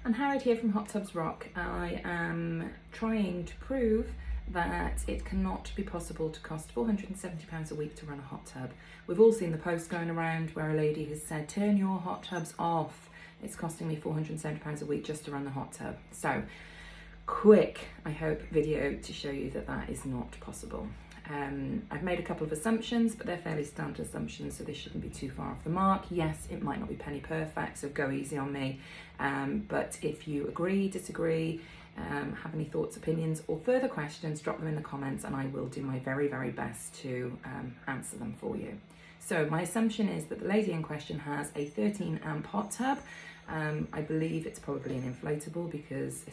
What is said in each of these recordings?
I'm Harriet here from Hot Tubs Rock. I am trying to prove that it cannot be possible to cost £470 a week to run a hot tub. We've all seen the post going around where a lady has said, turn your hot tubs off. It's costing me £470 a week just to run the hot tub. So, quick, I hope, video to show you that that is not possible. I've made a couple of assumptions, but they're fairly standard assumptions, so they shouldn't be too far off the mark. Yes, it might not be penny perfect, so go easy on me. But if you agree, disagree, have any thoughts, opinions, or further questions, drop them in the comments and I will do my very, very best to answer them for you. So my assumption is that the lady in question has a 13 amp hot tub. I believe it's probably an inflatable because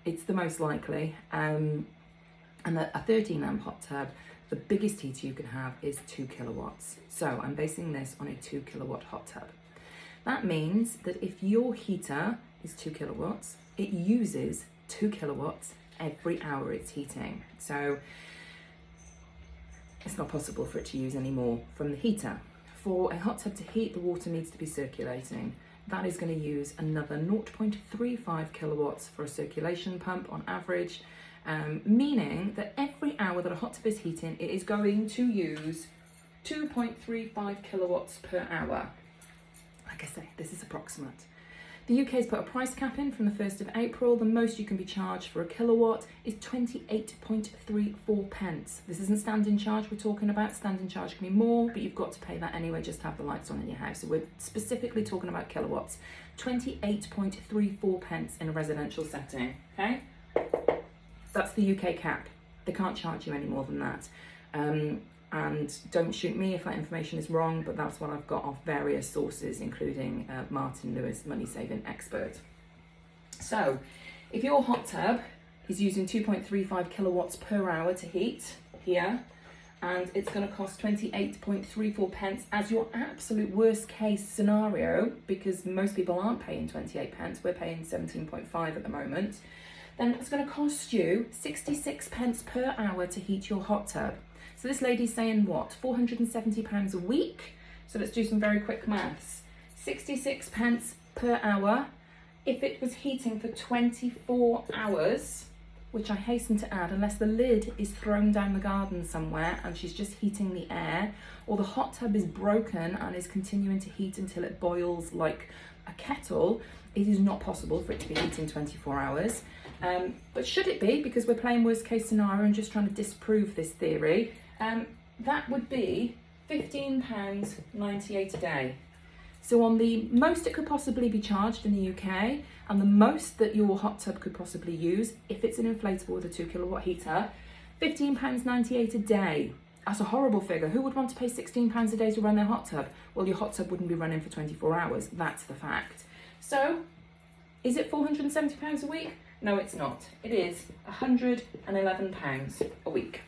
it's the most likely. And a 13 amp hot tub, the biggest heater you can have is 2 kilowatts. So I'm basing this on a 2 kilowatt hot tub. That means that if your heater is 2 kilowatts, it uses 2 kilowatts every hour it's heating. So it's not possible for it to use any more from the heater. For a hot tub to heat, the water needs to be circulating. That is going to use another 0.35 kilowatts for a circulation pump on average. Meaning that every hour that a hot tub is heating, it is going to use 2.35 kilowatts per hour. Like I say, this is approximate. The UK has put a price cap in from the 1st of April. The most you can be charged for a kilowatt is 28.34 pence. This isn't standing charge we're talking about. Standing charge can be more, but you've got to pay that anyway just to have the lights on in your house. So we're specifically talking about kilowatts. 28.34 pence in a residential setting, okay? That's the UK cap. They can't charge you any more than that. And don't shoot me if that information is wrong, but that's what I've got off various sources, including Martin Lewis, money saving expert. So if your hot tub is using 2.35 kilowatts per hour to heat here, and it's going to cost 28.34 pence as your absolute worst case scenario, because most people aren't paying 28 pence, we're paying 17.5 at the moment, then it's going to cost you 66 pence per hour to heat your hot tub. So this lady's saying what? £470 a week? So let's do some very quick maths. 66 pence per hour. If it was heating for 24 hours, which I hasten to add, unless the lid is thrown down the garden somewhere and she's just heating the air, or the hot tub is broken and is continuing to heat until it boils like a kettle, it is not possible for it to be heating 24 hours. But should it be, because we're playing worst case scenario and just trying to disprove this theory, that would be £15.98 a day. So on the most it could possibly be charged in the UK, and the most that your hot tub could possibly use, if it's an inflatable with a 2 kilowatt heater, £15.98 a day. That's a horrible figure. Who would want to pay £16 a day to run their hot tub? Well, your hot tub wouldn't be running for 24 hours. That's the fact. So, is it £470 a week? No, it's not. It is £111 a week.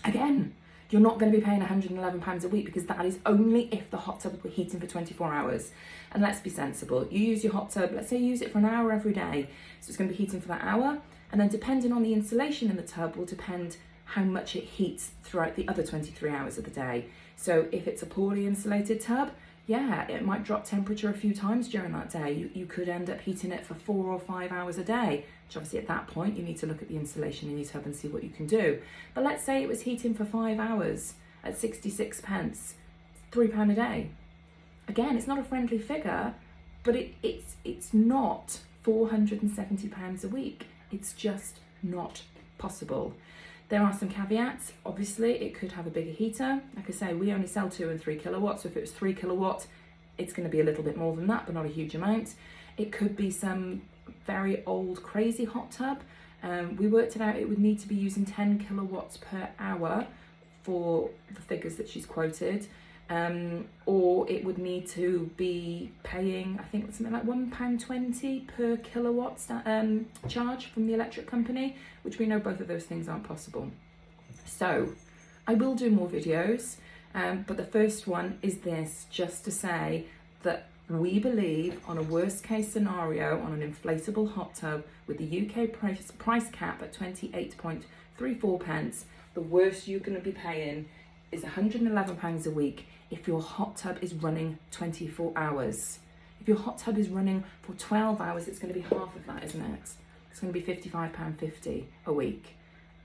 Again, you're not going to be paying £111 a week because that is only if the hot tub were heating for 24 hours. And let's be sensible. You use your hot tub, let's say you use it for an hour every day. So it's going to be heating for that hour. And then depending on the insulation in the tub will depend how much it heats throughout the other 23 hours of the day. So if it's a poorly insulated tub, yeah, it might drop temperature a few times during that day. You could end up heating it for 4 or 5 hours a day, which obviously at that point you need to look at the insulation in your tub and see what you can do. But let's say it was heating for 5 hours at 66 pence, £3 a day. Again, it's not a friendly figure, but it's not £470 a week. It's just not possible. There are some caveats. Obviously, it could have a bigger heater. Like I say, we only sell 2 and 3 kilowatts. So if it was 3 kilowatt, it's going to be a little bit more than that, but not a huge amount. It could be some very old, crazy hot tub. We worked it out, it would need to be using 10 kilowatts per hour for the figures that she's quoted. Or it would need to be paying, I think something like £1.20 per kilowatt charge from the electric company, which we know both of those things aren't possible. So I will do more videos, but the first one is this, just to say that we believe on a worst case scenario on an inflatable hot tub with the UK price cap at 28.34 pence, the worst you're going to be paying is £111 a week if your hot tub is running 24 hours. If your hot tub is running for 12 hours, it's going to be half of that, isn't it? It's going to be £55.50 a week.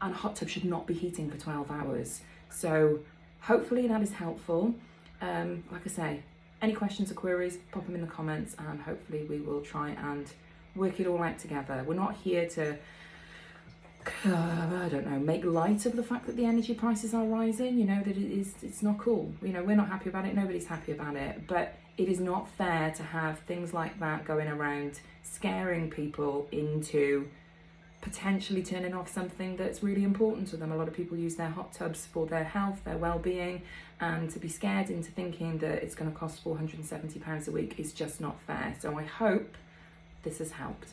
And a hot tub should not be heating for 12 hours. So hopefully that is helpful. Like I say, any questions or queries, pop them in the comments, and hopefully we will try and work it all out together. We're not here to, I don't know, make light of the fact that the energy prices are rising, you know, that it's not cool. You know, we're not happy about it, nobody's happy about it, but it is not fair to have things like that going around scaring people into potentially turning off something that's really important to them. A lot of people use their hot tubs for their health, their well-being, and to be scared into thinking that it's going to cost £470 a week is just not fair. So I hope this has helped.